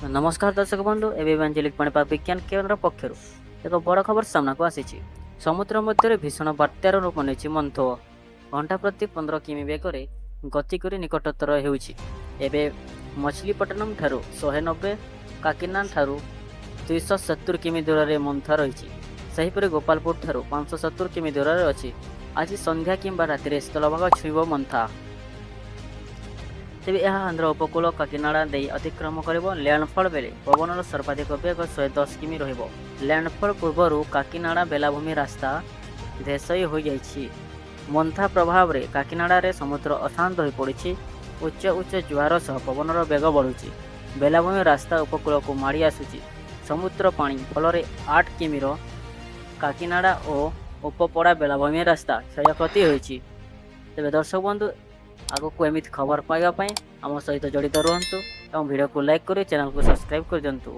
नमस्कार दर्शक बंधु एवं आंचलिक पाणीपाग विज्ञान केन्द्र पक्षर एक बड़ खबर सामना को आसी। समुद्र मध्य भीषण बात्यार रूप नहीं मंथो घंटा प्रति 15 किमी बेगर गति कर निकटतर होबे मछलीपट्टनम ठारू 190 काकिना ठारू 270 किमी दूर में मंथा रही। सेहीपरि गोपालपुर ठारू 570 किमी दूर अच्छी। आज संध्या किंबा राति स्थलभाग छुईब मंथा। तेज यह आंध्र उपकूल काकिनाडा दे अतिक्रम कर लैंडफॉल बेले पवनर सर्वाधिक बेग 110 किमी लैंडफॉल पूर्वर काकिनाडा बेलाभूमि रास्ता धेसई हो जाइछि। मंथा प्रभाव रे काकिनाडा रे समुद्र अशांत हो पड़ी। उच्च उच्च जुआर सह पवनर बेग बढ़ुछि। बेलाभूमि रास्ता उपकूल को माड़ी आसुछि। समुद्र पानी फल 8 किमी काकिनाडा और उपपड़ा बेलाभूमि रास्ता क्षयक्षति होइछि। तेज दर्शक बंधु आगक एमती खबर पाइबा आम सहित जड़ित रुहतु और वीडियो को लाइक कर चैनल को सब्सक्राइब कर दिंतु।